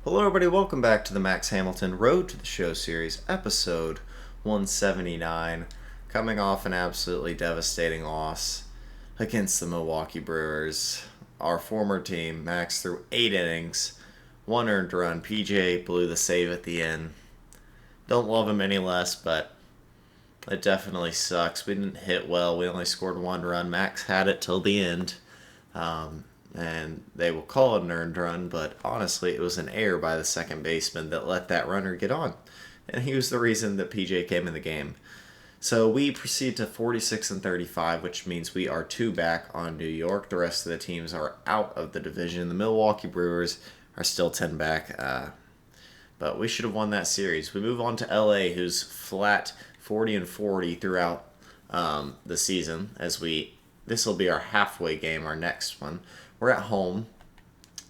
Hello, everybody. Welcome back to the Max Hamilton Road to the Show series, episode 179. Coming off an absolutely devastating loss against the Milwaukee Brewers. Our former team, Max, threw 8 innings, 1 earned run. PJ blew the save at the end. Don't love him any less, but it definitely sucks. We didn't hit well. We only scored 1 run. Max had it till the end. And they will call it an earned run, but honestly, it was an error by the second baseman that let that runner get on. And he was the reason that PJ came in the game. So we proceed to 46 and 35, which means we are 2 back on New York. The rest of the teams are out of the division. The Milwaukee Brewers are still 10 back, but we should have won that series. We move on to LA, who's flat 40 and 40 throughout the season. This will be our halfway game, our next one. We're at home,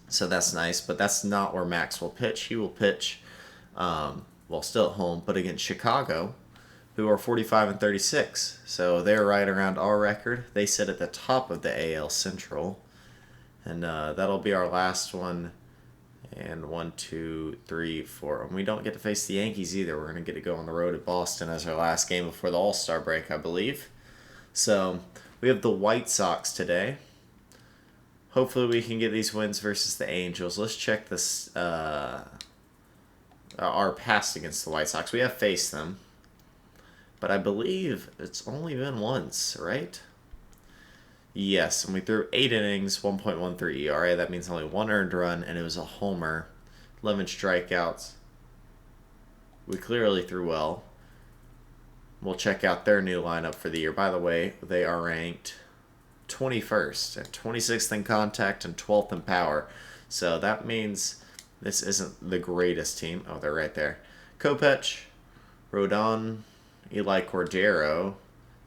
so that's nice, but that's not where Max will pitch. He will pitch, still at home, but against Chicago, who are 45 and 36. So they're right around our record. They sit at the top of the AL Central, and that'll be our last one. And 1, 2, 3, 4. And we don't get to face the Yankees either. We're going to get to go on the road at Boston as our last game before the All-Star break, I believe. So we have the White Sox today. Hopefully we can get these wins versus the Angels. Let's check this. Our past against the White Sox. We have faced them, but I believe it's only been once, right? Yes, and we threw 8 innings, 1.13 ERA. That means only 1 earned run, and it was a homer. 11 strikeouts. We clearly threw well. We'll check out their new lineup for the year. By the way, they are ranked 21st and 26th in contact and 12th in power. So that means this isn't the greatest team. Oh, they're right there. Kopech, Rodon, Eli Cordero.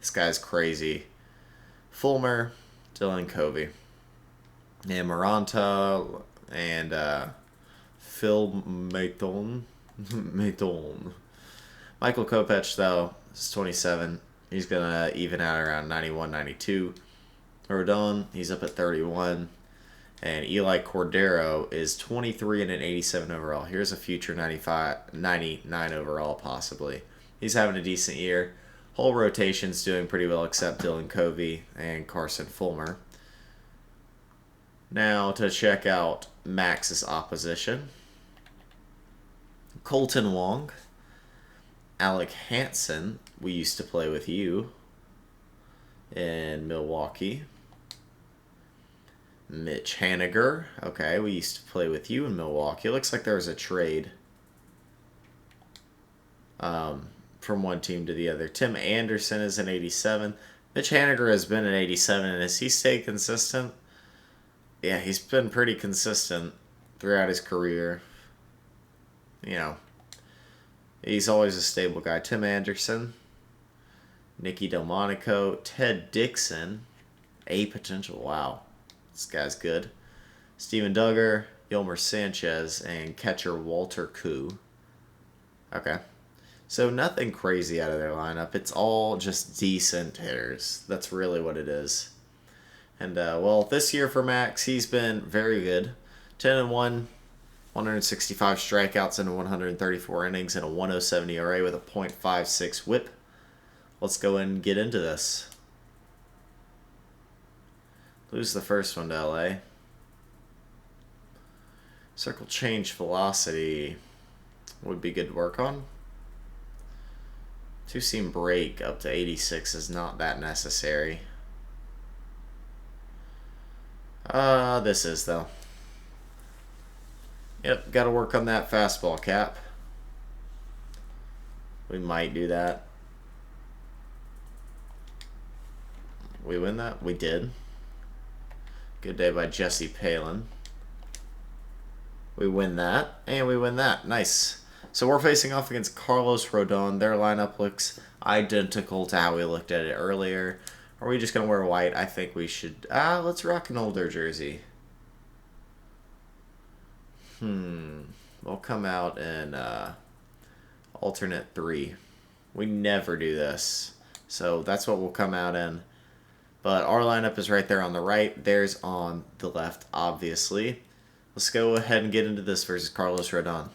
This guy's crazy. Fulmer, Dylan Covey. And Maranta and Phil Maton. Michael Kopech, though, is 27. He's going to even out around 91, 92. Rodon, he's up at 31. And Eli Cordero is 23 and an 87 overall. Here's a future 99 overall, possibly. He's having a decent year. Whole rotation's doing pretty well except Dylan Covey and Carson Fulmer. Now to check out Max's opposition. Colton Wong. Alec Hansen, we used to play with you in Milwaukee. Mitch Haniger, okay, we used to play with you in Milwaukee. It looks like there was a trade from one team to the other. Tim Anderson is an 87. Mitch Haniger has been an 87, and has he stayed consistent? Yeah, he's been pretty consistent throughout his career. You know, he's always a stable guy. Tim Anderson, Nicky Delmonico, Ted Dixon, a potential. Wow, this guy's good. Steven Duggar, Yolmer Sanchez, and catcher Walter Koo. Okay. So nothing crazy out of their lineup. It's all just decent hitters. That's really what it is. And, this year for Max, he's been very good. 10-1, 165 strikeouts in 134 innings and a 107 ERA with a .56 whip. Let's go and get into this. Lose the first one to LA. Circle change velocity would be good to work on. Two-seam break up to 86 is not that necessary. This is, though. Yep, got to work on that fastball cap. We might do that. We win that? We did. Good day by Jesse Palin. We win that, and we win that. Nice. So we're facing off against Carlos Rodon. Their lineup looks identical to how we looked at it earlier. Are we just going to wear white? I think we should. Let's rock an older jersey. We'll come out in alternate 3. We never do this. So that's what we'll come out in. But our lineup is right there on the right. Theirs on the left, obviously. Let's go ahead and get into this versus Carlos Rodon.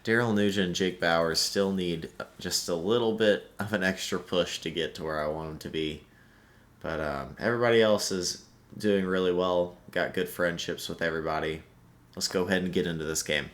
Daryl Nugent and Jake Bauers still need just a little bit of an extra push to get to where I want them to be. But everybody else is doing really well. Got good friendships with everybody. Let's go ahead and get into this game.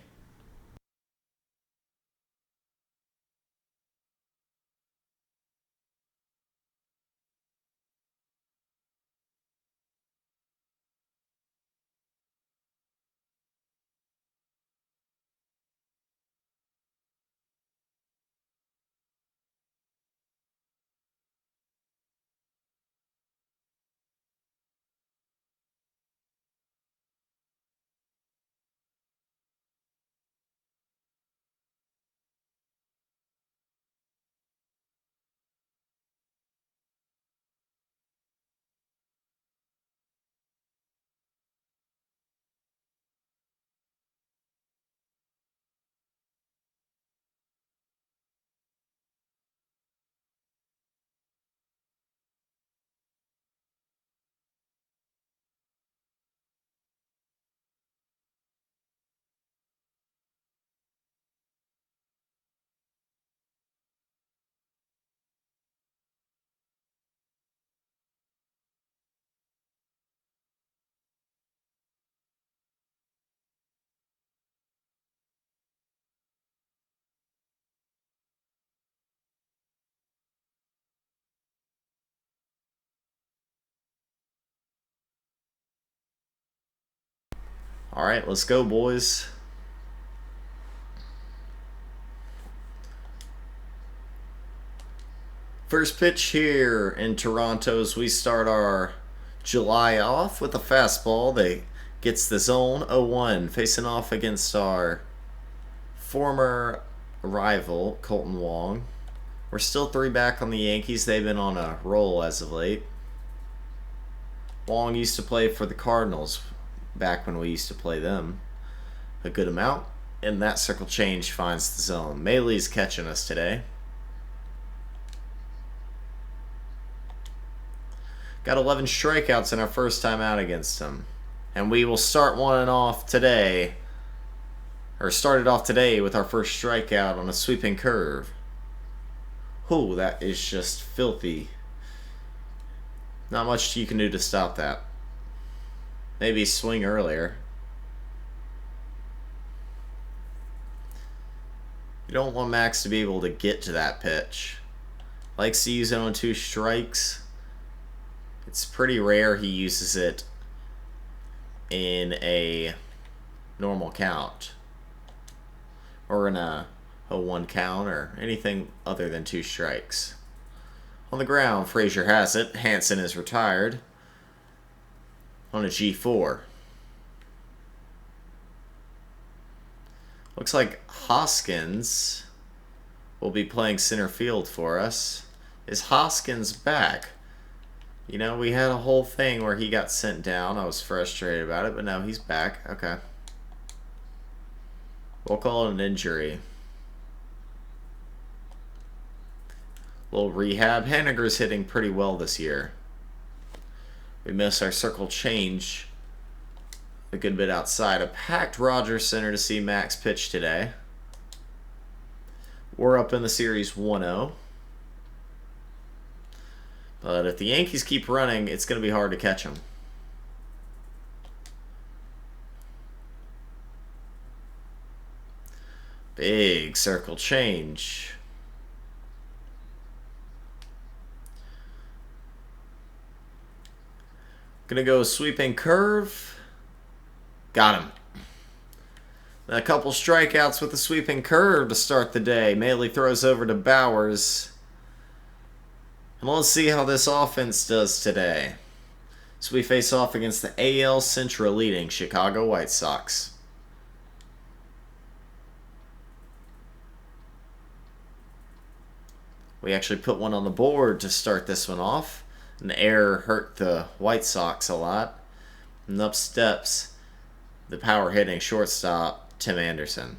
All right, let's go, boys. First pitch here in Toronto as we start our July off with a fastball. They gets the zone 0-1, facing off against our former rival, Colton Wong. We're still 3 back on the Yankees. They've been on a roll as of late. Wong used to play for the Cardinals back when we used to play them a good amount. And that circle change finds the zone. Maley's catching us today. Got 11 strikeouts in our first time out against him. And we will start one off today. Or started off today with our first strikeout on a sweeping curve. Ooh, that is just filthy. Not much you can do to stop that. Maybe swing earlier. You don't want Max to be able to get to that pitch. Likes to use it on 2 strikes. It's pretty rare he uses it in a normal count. Or in a 1 count or anything other than 2 strikes. On the ground, Frazier has it. Hansen is retired on a G4. Looks like Hoskins will be playing center field for us. Is Hoskins back? You know, we had a whole thing where he got sent down. I was frustrated about it, but now he's back. Okay. We'll call it an injury. Little rehab. Haniger's hitting pretty well this year. We missed our circle change a good bit outside. A packed Rogers Center to see Max pitch today. We're up in the series 1-0. But if the Yankees keep running, it's going to be hard to catch them. Big circle change. Gonna go sweeping curve. Got him. A couple strikeouts with the sweeping curve to start the day. Maley throws over to Bauers. And let's see how this offense does today. So we face off against the AL Central leading Chicago White Sox. We actually put one on the board to start this one off. An error hurt the White Sox a lot. And up steps the power hitting shortstop, Tim Anderson.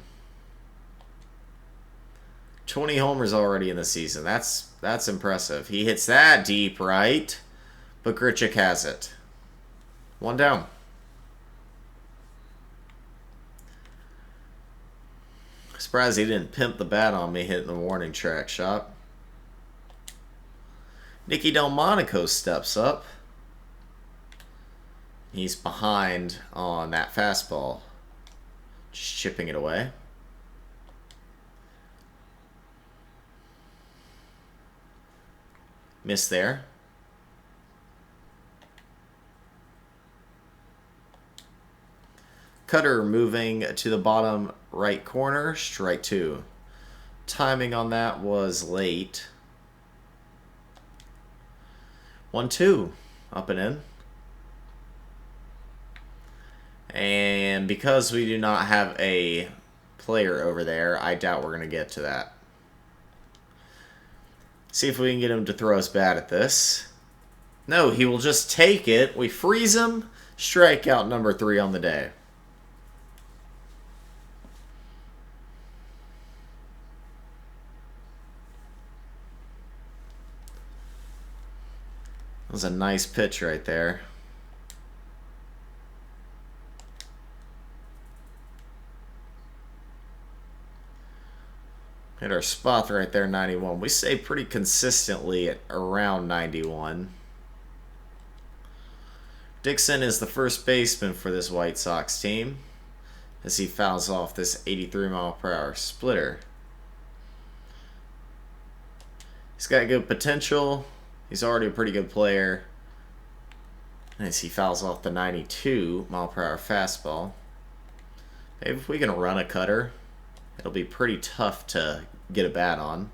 20 homers already in the season. That's impressive. He hits that deep right, but Grichuk has it. 1 down. Surprised he didn't pimp the bat on me hitting the warning track shot. Nicky Delmonico steps up. He's behind on that fastball. Just chipping it away. Miss there. Cutter moving to the bottom right corner, strike 2. Timing on that was late. 1-2, up and in. And because we do not have a player over there, I doubt we're going to get to that. See if we can get him to throw us bat at this. No, he will just take it. We freeze him. Strikeout number 3 on the day. That was a nice pitch right there. Hit our spot right there, 91. We stay pretty consistently at around 91. Dixon is the first baseman for this White Sox team as he fouls off this 83-mile-per-hour splitter. He's got good potential. He's already a pretty good player. As he fouls off the 92-mile-per-hour fastball. Maybe if we can run a cutter, it'll be pretty tough to get a bat on.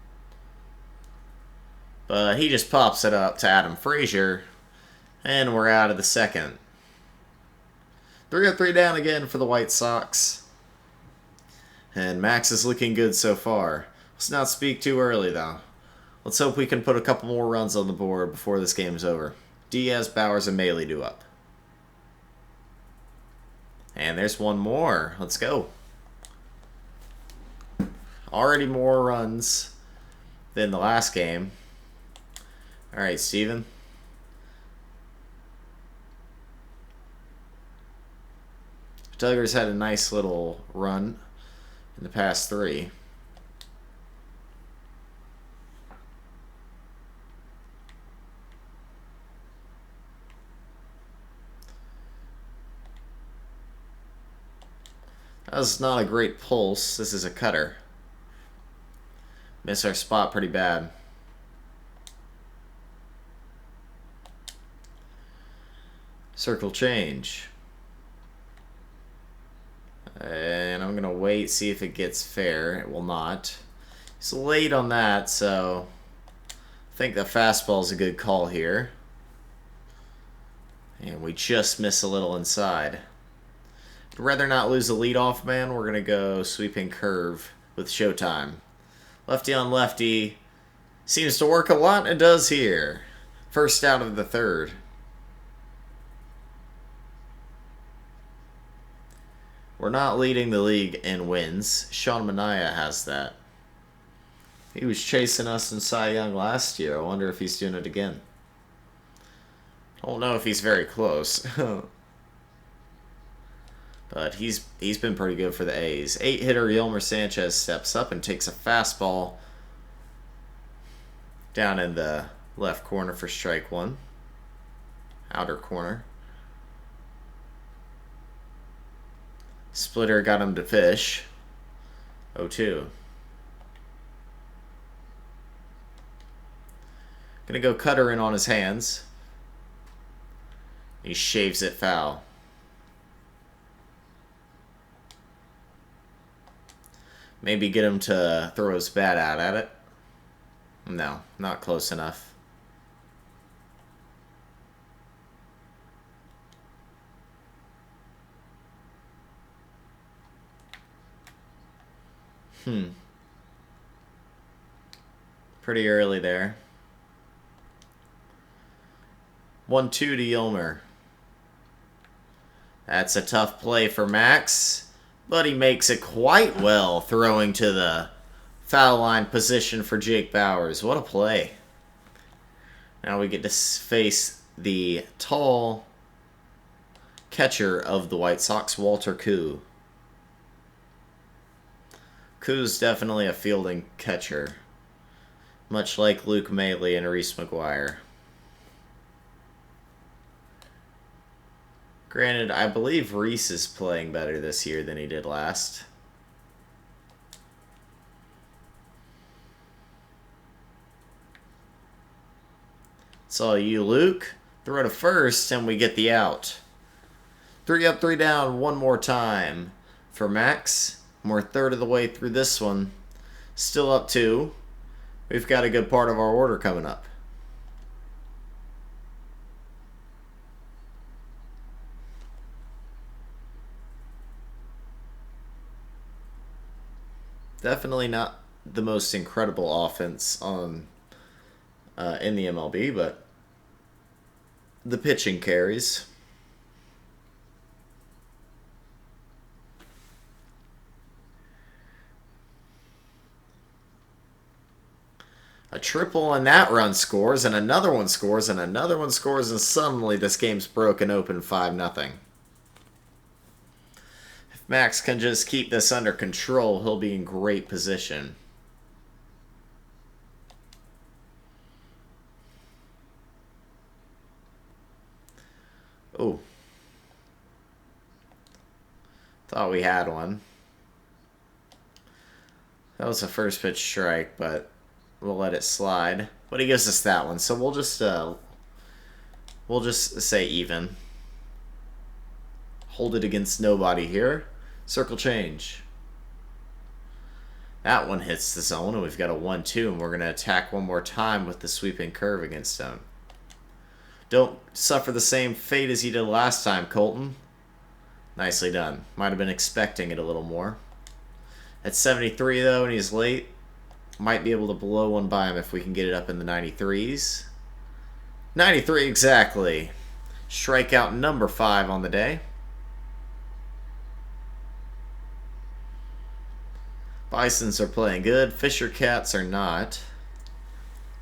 But he just pops it up to Adam Frazier, and we're out of the second. 3-3 down again for the White Sox. And Max is looking good so far. Let's not speak too early, though. Let's hope we can put a couple more runs on the board before this game is over. Diaz, Bowers, and Maley do up. And there's one more. Let's go. Already more runs than the last game. All right, Steven. Duggar's had a nice little run in the past 3. That was not a great pulse. This is a cutter. Miss our spot pretty bad. Circle change. And I'm going to wait, see if it gets fair. It will not. It's late on that, so I think the fastball is a good call here. And we just miss a little inside. I'd rather not lose the leadoff man. We're going to go sweeping curve with Showtime. Lefty on lefty. Seems to work a lot. It does here. First out of the 3rd. We're not leading the league in wins. Sean Manaea has that. He was chasing us in Cy Young last year. I wonder if he's doing it again. I don't know if he's very close. But he's been pretty good for the A's. 8-hitter Yolmer Sanchez steps up and takes a fastball down in the left corner for strike 1. Outer corner. Splitter got him to fish. 0-2. Gonna go cutter in on his hands. He shaves it foul. Maybe get him to throw his bat out at it. No, not close enough. Pretty early there. 1-2 to Yolmer. That's a tough play for Max, but he makes it quite well, throwing to the foul line position for Jake Bowers. What a play. Now we get to face the tall catcher of the White Sox, Walter Koo. Koo's definitely a fielding catcher, much like Luke Maley and Reese McGuire. Granted, I believe Reese is playing better this year than he did last. It's all you, Luke. Throw to first, and we get the out. 3 up, 3 down, one more time for Max. We're a third of the way through this one. Still up 2. We've got a good part of our order coming up. Definitely not the most incredible offense on in the MLB, but the pitching carries. A triple and that run scores, and another one scores, and another one scores, and suddenly this game's broken open 5-0. If Max can just keep this under control, he'll be in great position. Oh. Thought we had one. That was a first pitch strike, but we'll let it slide. But he gives us that one, so we'll just say even. Hold it against nobody here. Circle change. That one hits the zone, and we've got a 1-2, and we're going to attack one more time with the sweeping curve against him. Don't suffer the same fate as you did last time, Colton. Nicely done. Might have been expecting it a little more. At 73, though, and he's late. Might be able to blow one by him if we can get it up in the 93s. 93 exactly. Strikeout number 5 on the day. Bisons are playing good. Fisher Cats are not.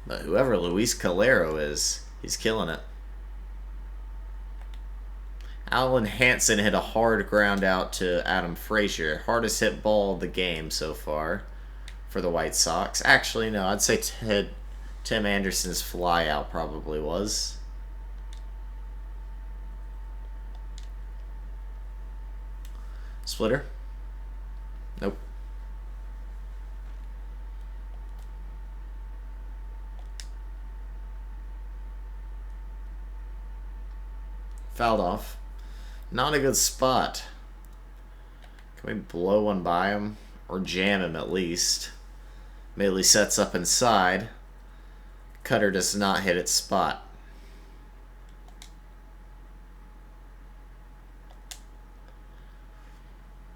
But whoever Luis Calero is, he's killing it. Alan Hansen hit a hard ground out to Adam Frazier. Hardest hit ball of the game so far for the White Sox. Actually, no, I'd say Tim Anderson's fly out probably was. Splitter? Nope. Fouled off. Not a good spot. Can we blow one by him? Or jam him at least. Maley sets up inside. Cutter does not hit its spot.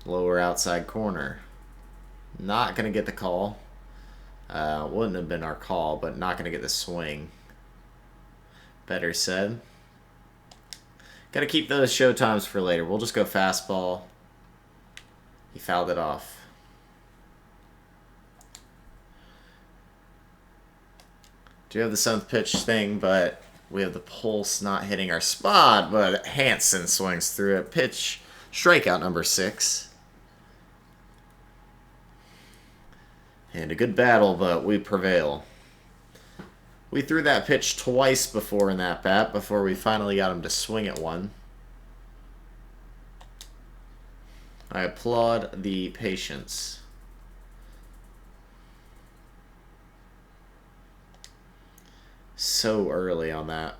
Lower outside corner. Not going to get the call. Wouldn't have been our call, but not going to get the swing. Better said. Got to keep those show times for later. We'll just go fastball. He fouled it off. Do have the 7th pitch thing, but we have the pulse not hitting our spot, but Hansen swings through it. Pitch, strikeout number 6. And a good battle, but we prevail. We threw that pitch twice before in that bat, before we finally got him to swing at one. I applaud the patience. So early on that.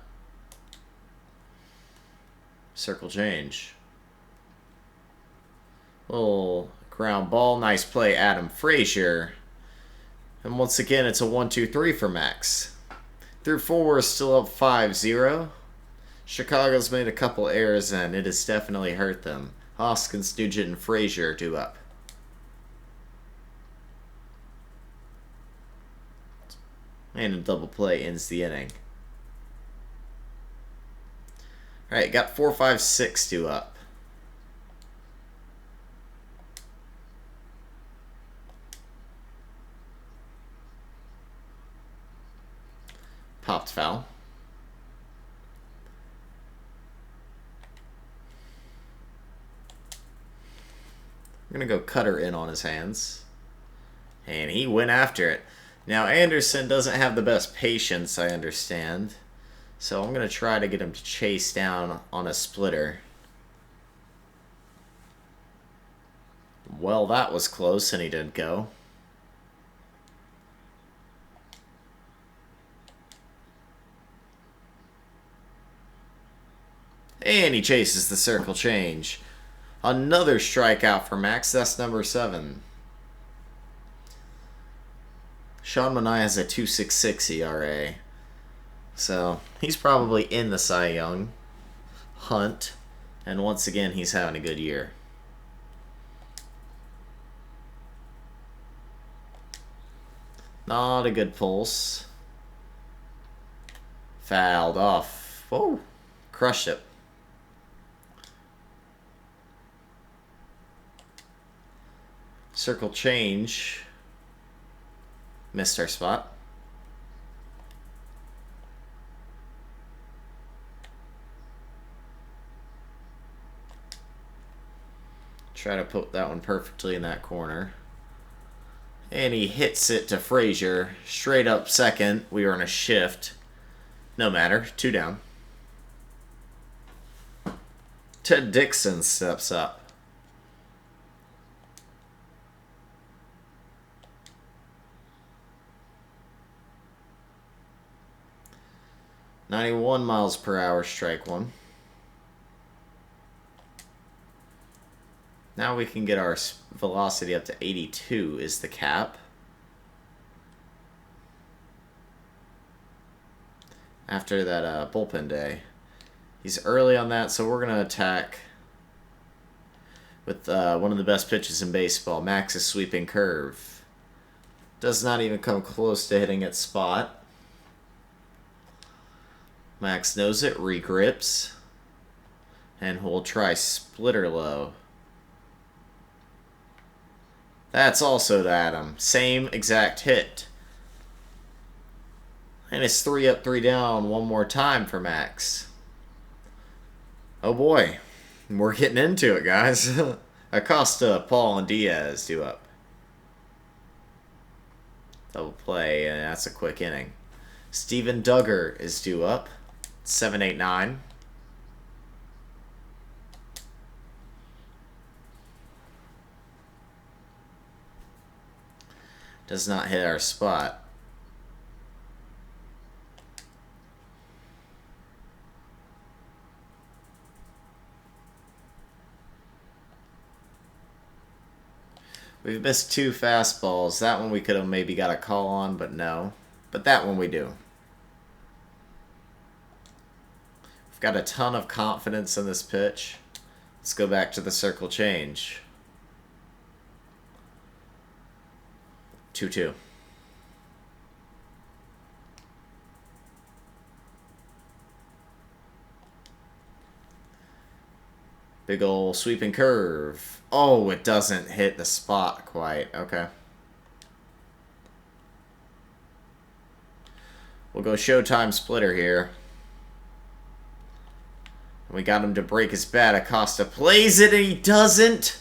Circle change. Little ground ball. Nice play, Adam Frazier. And once again, it's a 1-2-3 for Max. Through 4, we're still up 5-0. Chicago's made a couple errors, and it has definitely hurt them. Hoskins, Nugent, and Frazier due up. And a double play ends the inning. Alright, got 4, 5, 6 due up. Popped foul. We're going to go Cutter in on his hands. And he went after it. Now, Anderson doesn't have the best patience, I understand. So I'm going to try to get him to chase down on a splitter. Well, that was close, and he didn't go. And he chases the circle change. Another strikeout for Max. That's number 7. Sean Manaea has a 2.66 ERA. So he's probably in the Cy Young hunt. And once again, he's having a good year. Not a good pulse. Fouled off. Whoa. Crushed it. Circle change. Missed our spot. Try to put that one perfectly in that corner. And he hits it to Frazier. Straight up second. We were in a shift. No matter. 2 down. Ted Dixon steps up. .91 miles per hour, strike 1. Now we can get our velocity up to 82 is the cap. After that bullpen day. He's early on that, so we're going to attack with one of the best pitches in baseball, Max's sweeping curve. Does not even come close to hitting its spot. Max knows it, regrips, and we'll try splitter low. That's also to Adam. Same exact hit. And it's 3 up, 3 down one more time for Max. Oh boy, we're getting into it, guys. Acosta, Paul, and Diaz due up. Double play, and that's a quick inning. Steven Duggar is due up. 7-8-9. Does not hit our spot. We've missed 2 fastballs. That one we could have maybe got a call on, but no. But that one we do. Got a ton of confidence in this pitch. Let's go back to the circle change. 2-2. Big ol' sweeping curve. Oh, it doesn't hit the spot quite. Okay. We'll go Showtime splitter here. We got him to break his bat. Acosta plays it, and he doesn't.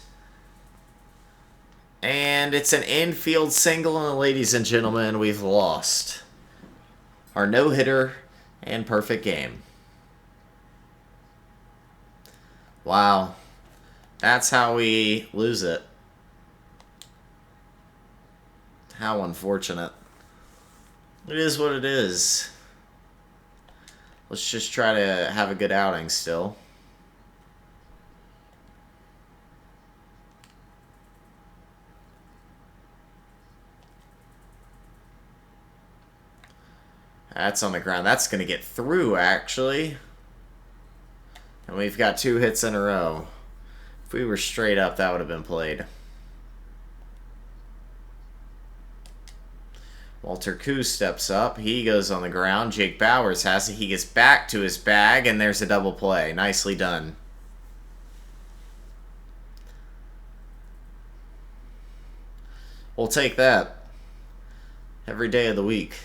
And it's an infield single, and ladies and gentlemen, we've lost our no-hitter and perfect game. Wow. That's how we lose it. How unfortunate. It is what it is. Let's just try to have a good outing still. That's on the ground. That's going to get through, actually. And we've got 2 hits in a row. If we were straight up, that would have been played. Walter Koo steps up. He goes on the ground. Jake Bowers has it. He gets back to his bag, and there's a double play. Nicely done. We'll take that every day of the week.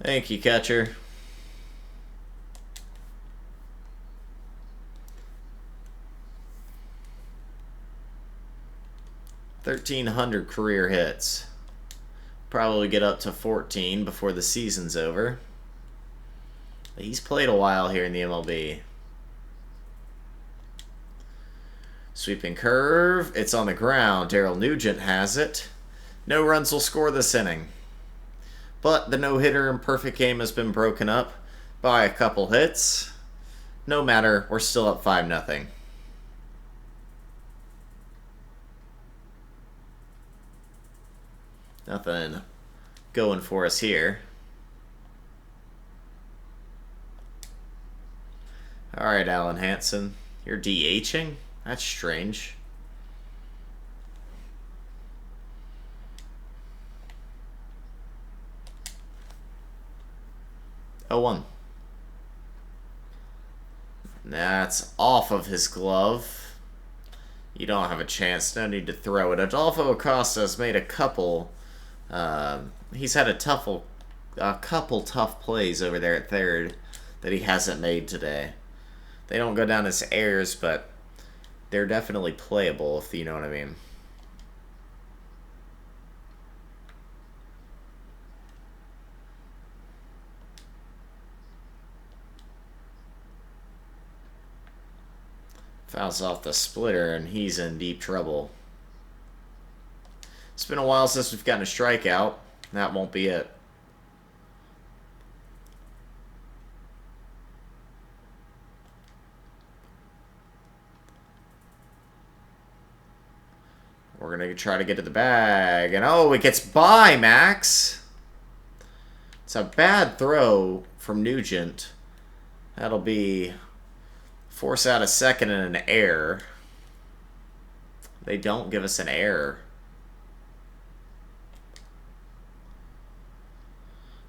Thank you, catcher. 1,300 career hits. Probably get up to 14 before the season's over. He's played a while here in the MLB. Sweeping curve. It's on the ground. Daryl Nugent has it. No runs will score this inning. But the no-hitter and perfect game has been broken up by a couple hits. No matter, we're still up 5-0. Nothing going for us here. All right, Alan Hansen, you're DHing? That's strange. 0-1. That's off of his glove. You don't have a chance. No need to throw it. Adolfo Acosta's made a couple. He's had a couple tough plays over there at third that he hasn't made today. They don't go down as errors, but they're definitely playable, if you know what I mean. Fouls off the splitter, and he's in deep trouble. It's been a while since we've gotten a strikeout. That won't be it. We're going to try to get to the bag. And oh, it gets by Max. It's a bad throw from Nugent. That'll be force out a second and an error. They don't give us an error.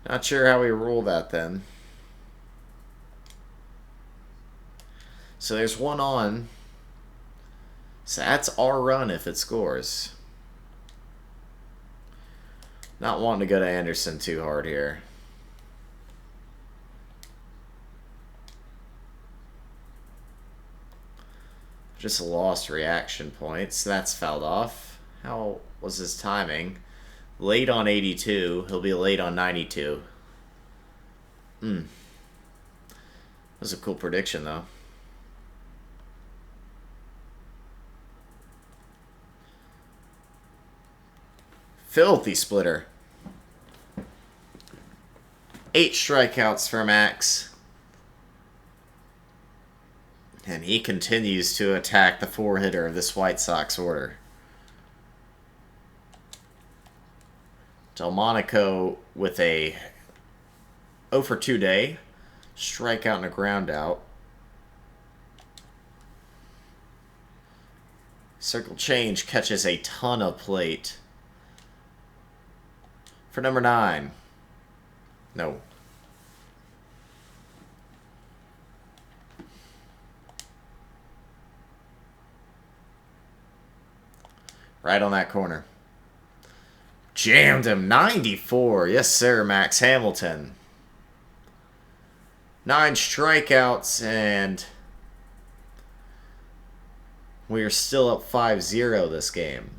Not sure how we rule that then. So there's one on. So that's our run if it scores. Not wanting to go to Anderson too hard here. Just lost reaction points. That's fouled off. How was his timing? Late on 82. He'll be late on 92. That was a cool prediction, though. Filthy splitter. 8 strikeouts for Max. And he continues to attack the 4-hitter of this White Sox order. Delmonico with a 0 for 2 day. Strikeout and a ground out. Circle change catches a ton of plate. For number 9. No. Right on that corner. Jammed him. 94. Yes, sir, Max Hamilton. 9 strikeouts, and we are still up 5-0 this game.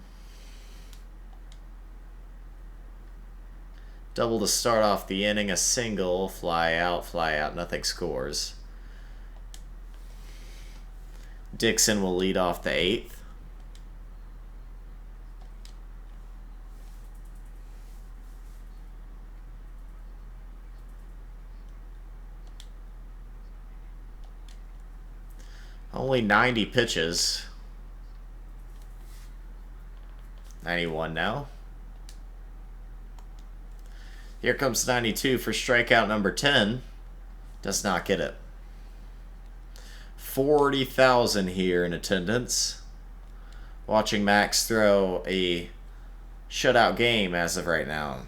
Double to start off the inning, a single, fly out, nothing scores. Dixon will lead off the 8th. Only 90 pitches. 91 now. Here comes 92 for strikeout number 10. Does not get it. 40,000 here in attendance. Watching Max throw a shutout game as of right now.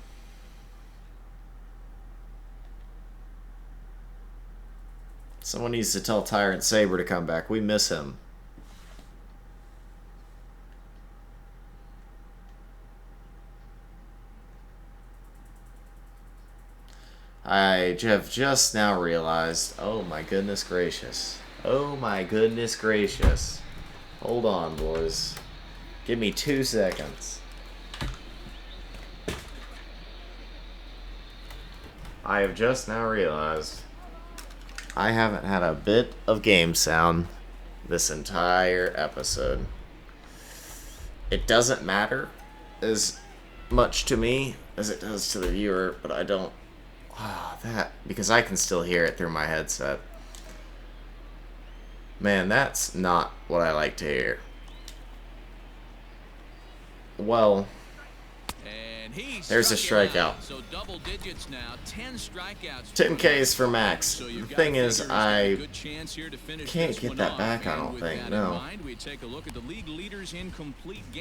Someone needs to tell Tyrant Saber to come back. We miss him. I have just now realized, oh my goodness gracious. Oh my goodness gracious. Hold on, boys. Give me 2 seconds. I have just now realized I haven't had a bit of game sound this entire episode. It doesn't matter as much to me as it does to the viewer, but I don't... because I can still hear it through my headset. Man, that's not what I like to hear. Well, there's a strikeout. So double digits now, 10 strikeouts. 10 Ks for Max. The thing is, I can't get that back, I don't think. No.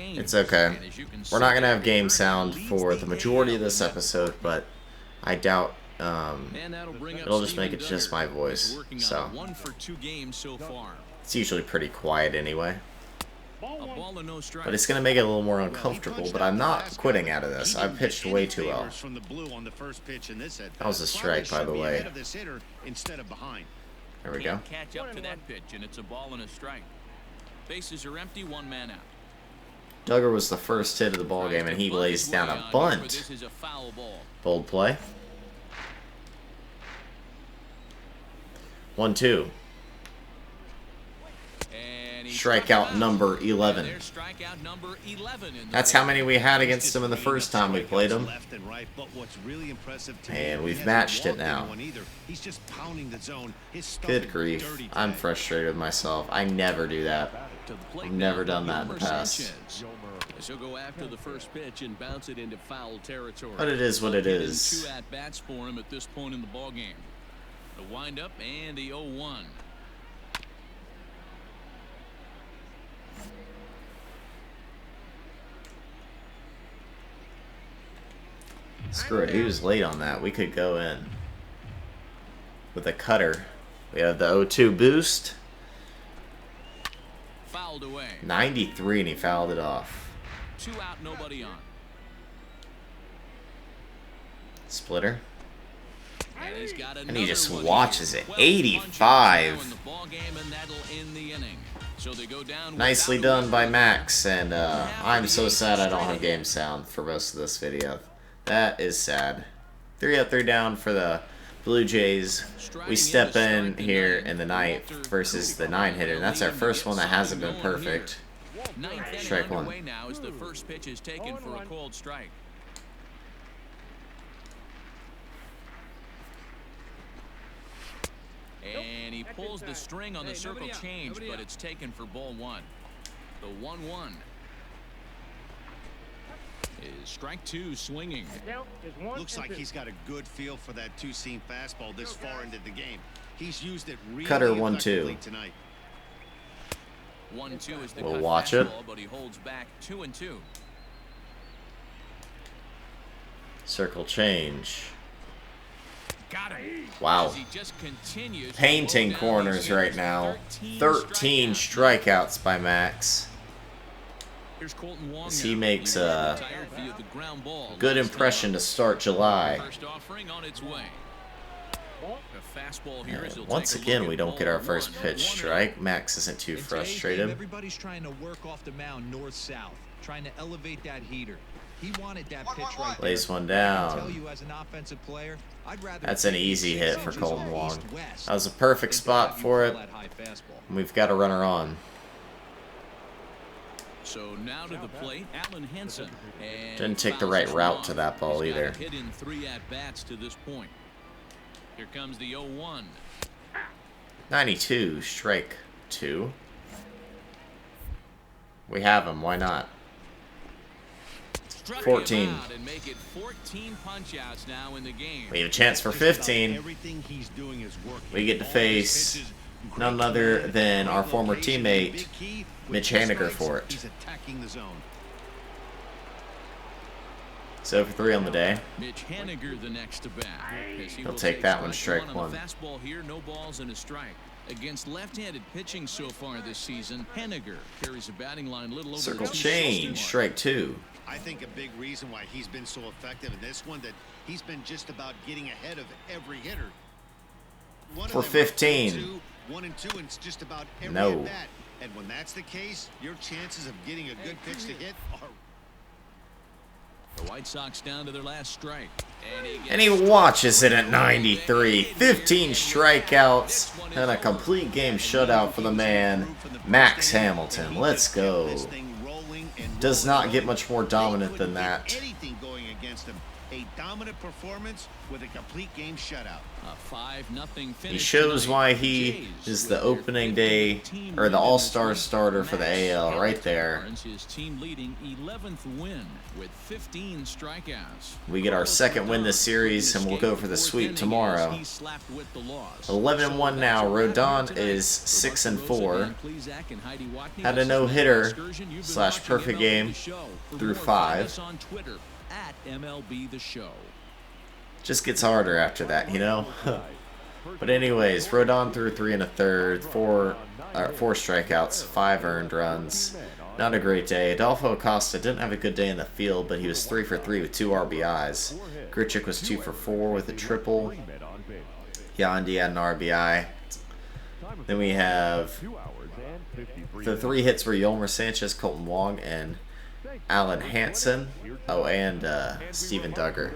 It's okay. We're not going to have game sound for the majority of this episode, but I doubt it'll just make it just my voice. So it's usually pretty quiet anyway. But it's going to make it a little more uncomfortable, but I'm not quitting out of this. I've pitched way too well. That was a strike, by the way. There we go. Catch up to that pitch, and it's a ball and a strike. Bases are empty, 1 man out. Duggar was the first hit of the ball game, and he lays down a bunt. Bold play. 1-2. Strikeout number 11. That's how many we had against him in the first time we played him. And we've matched it now. Good grief. I'm frustrated with myself. I never do that. I've never done that in the past. But it is what it is. 2 at-bats for him at this point in the ballgame. The windup and the 0-1. Screw it, he was late on that. We could go in with a cutter. We have the 0-2 boost. Fouled away. 93 and he fouled it off. 2 out, nobody on. Splitter. And he just watches it. 85. Nicely done by Max. And I'm so sad I don't have game sound for most of this video. That is sad. 3 up, 3 down for the Blue Jays. We step in here in the 9th versus the 9-hitter. And that's our first one that hasn't been perfect. Strike 1. Now as the first pitch is taken for a cold strike. And he pulls the string on the circle change, but it's taken for ball 1. The 1-1. Is strike 2 swinging. Looks like he's got a good feel for that 2-seam fastball this far into the game. He's used it really Cutter 1-2 tonight. 1-2 is the we'll watch it. But he holds back 2-2. Circle change. Got him. Wow. Painting corners right now. 13 strikeouts by Max. As he makes a good impression to start July. And once again, we don't get our first pitch strike. Max isn't too frustrated. Everybody's trying to work off the mound north-south, trying to elevate that heater. He wanted that pitch right there. Lays one down. That's an easy hit for Colton Wong. That was a perfect spot for it. We've got a runner on. So now to the plate, Alan Henson. Didn't take the right route to that ball either. Hit in 3 at-bats to this point. Here comes the 0-1. 92, strike 2. We have him, why not? 14. And make it 14 punch-outs now in the game. We have a chance for 15. We get to face none other than our former teammate, Mitch Haniger, for it. So for 3 on the day. Mitch Haniger the next to bat. He'll take that one, strike 1. Fastball here, no balls and a strike. Against left-handed pitching so far this season, Haniger carries a batting line a little over circle change, strike 2. I think a big reason why he's been so effective in this one that he's been just about getting ahead of every hitter. For 15. 1 and 2, and it's just about every No. at-bat. And when that's the case, your chances of getting a good pitch to hit are... The White Sox down to their last strike. And he watches it at 93. 15 strikeouts and a complete game shutout for the man, Max Hamilton. Let's go. Does not get much more dominant than that. Anything going against him. A dominant performance with a complete game shutout. A 5-0 finish. He shows why he is the opening day or the all-star starter for the AL right there. His team leading 11th win with 15 strikeouts. We get our second win this series, and we'll go for the sweep tomorrow. 11-1 now. Rodon is 6-4. Had a no-hitter / perfect game through 5. At MLB The Show. Just gets harder after that, you know? But anyways, Rodon threw 3 1/3, 4 strikeouts, 5 earned runs. Not a great day. Adolfo Acosta didn't have a good day in the field, but he was 3 for 3 with 2 RBIs. Grichuk was 2 for 4 with a triple. Yandy had an RBI. Then we have the 3 hits were Yolmer Sanchez, Colton Wong, and Alan Hansen. Oh, and Steven Duggar.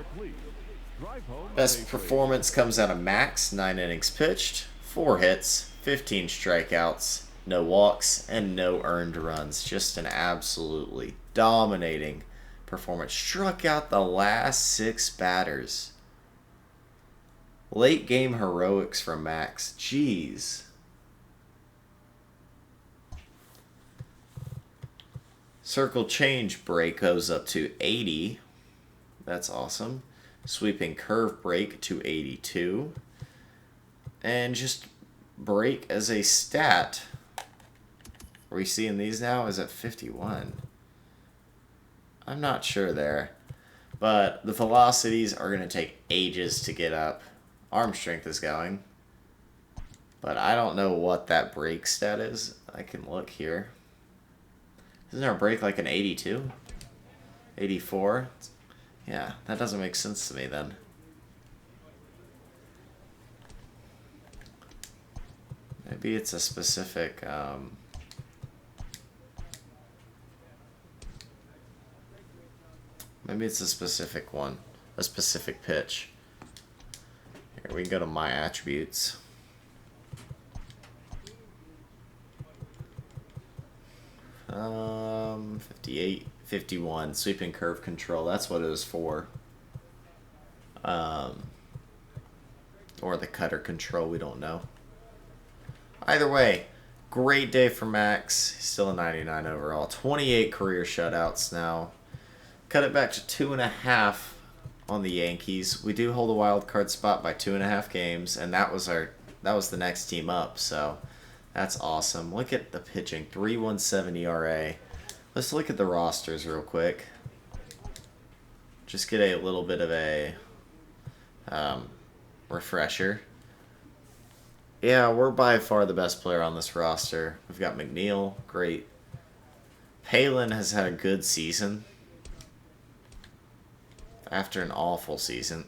Best performance comes out of Max. 9 innings pitched, 4 hits, 15 strikeouts, no walks, and no earned runs. Just an absolutely dominating performance. Struck out the last 6 batters. Late game heroics from Max. Jeez. Circle change break goes up to 80. That's awesome. Sweeping curve break to 82. And just break as a stat. Are we seeing these now? Is it 51? I'm not sure there. But the velocities are going to take ages to get up. Arm strength is going. But I don't know what that break stat is. I can look here. Isn't our break like an 82? 84? Yeah, that doesn't make sense to me then. Maybe it's a specific... maybe it's a specific one. A specific pitch. Here, we can go to My Attributes. 58, 51, sweeping curve control. That's what it was for. Or the cutter control, we don't know. Either way, great day for Max. He's still a 99 overall. 28 career shutouts now. Cut it back to 2.5 on the Yankees. We do hold a wild card spot by 2.5 games, and that was the next team up. So that's awesome. Look at the pitching. 3.17 ERA. Let's look at the rosters real quick. Just get a little bit of a refresher. Yeah, we're by far the best player on this roster. We've got McNeil, great. Palin has had a good season. After an awful season.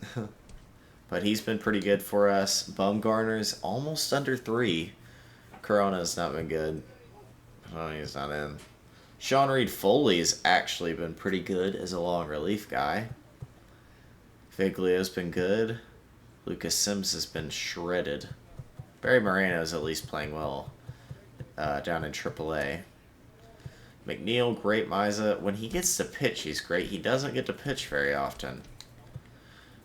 But he's been pretty good for us. Bumgarner's almost under 3. Corona's not been good. Oh, he's not in. Sean Reed Foley has actually been pretty good as a long relief guy. Viglio's been good. Lucas Sims has been shredded. Barry Moreno's at least playing well down in AAA. McNeil, great. Miza, when he gets to pitch, he's great. He doesn't get to pitch very often.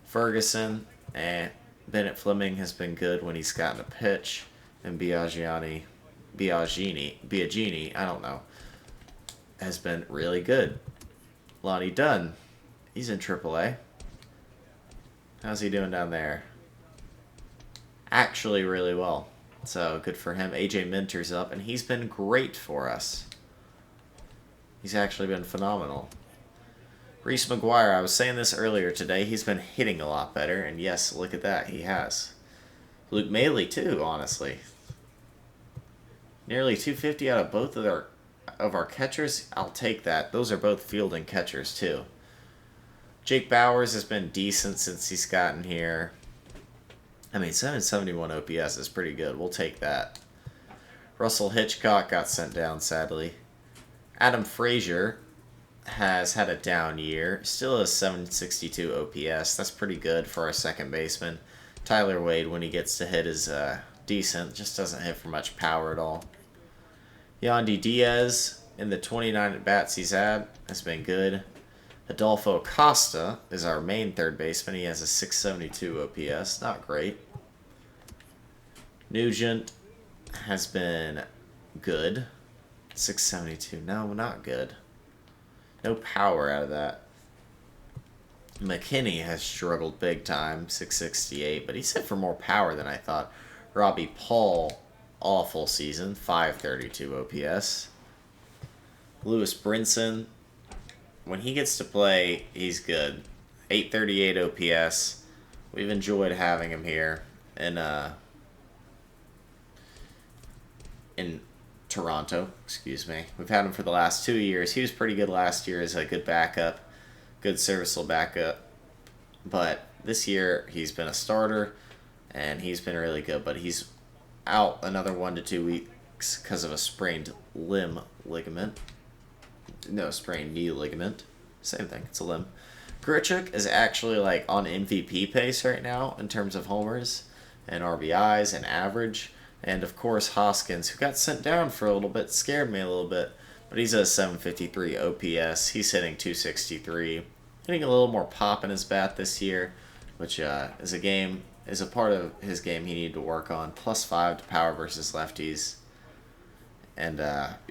Ferguson and Bennett Fleming has been good when he's gotten to pitch. And Biagini, I don't know, has been really good. Lonnie Dunn, he's in AAA. How's he doing down there? Actually really well. So good for him. AJ Minter's up, and he's been great for us. He's actually been phenomenal. Reese McGuire, I was saying this earlier today, he's been hitting a lot better, and yes, look at that, he has. Luke Maley too, honestly. Nearly 250 out of both of our catchers. I'll take that. Those are both fielding catchers too. Jake Bowers has been decent since he's gotten here. I mean, 771 OPS is pretty good. We'll take that. Russell Hitchcock got sent down, sadly. Adam Frazier has had a down year. Still has 762 OPS. That's pretty good for our second baseman. Tyler Wade, when he gets to hit, is decent. Just doesn't hit for much power at all. Yandy Diaz, in the 29 at-bats he's had, has been good. Adolfo Costa is our main third baseman. He has a 672 OPS. Not great. Nugent has been good. 672. No, not good. No power out of that. McKinney has struggled big time. 668. But he's hit for more power than I thought. Robbie Paul, awful season. 532 OPS. Lewis Brinson, when he gets to play, he's good. 838 OPS. We've enjoyed having him here in Toronto, excuse me. We've had him for the last 2 years. He was pretty good last year as a good backup, good serviceable backup. But this year he's been a starter and he's been really good. But he's out another 1 to 2 weeks because of a sprained limb ligament. No, sprained knee ligament. Same thing. It's a limb. Grichuk is actually like on MVP pace right now in terms of homers and RBIs and average. And of course Hoskins, who got sent down for a little bit, scared me a little bit. But he's a 753 OPS. He's hitting 263. Hitting a little more pop in his bat this year, which is a part of his game he needed to work on. +5 to power versus lefties. And,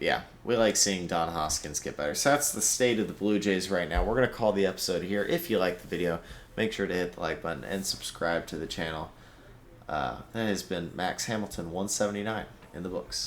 yeah, we like seeing Don Hoskins get better. So that's the state of the Blue Jays right now. We're going to call the episode here. If you like the video, make sure to hit the like button and subscribe to the channel. That has been Max Hamilton 179 in the books.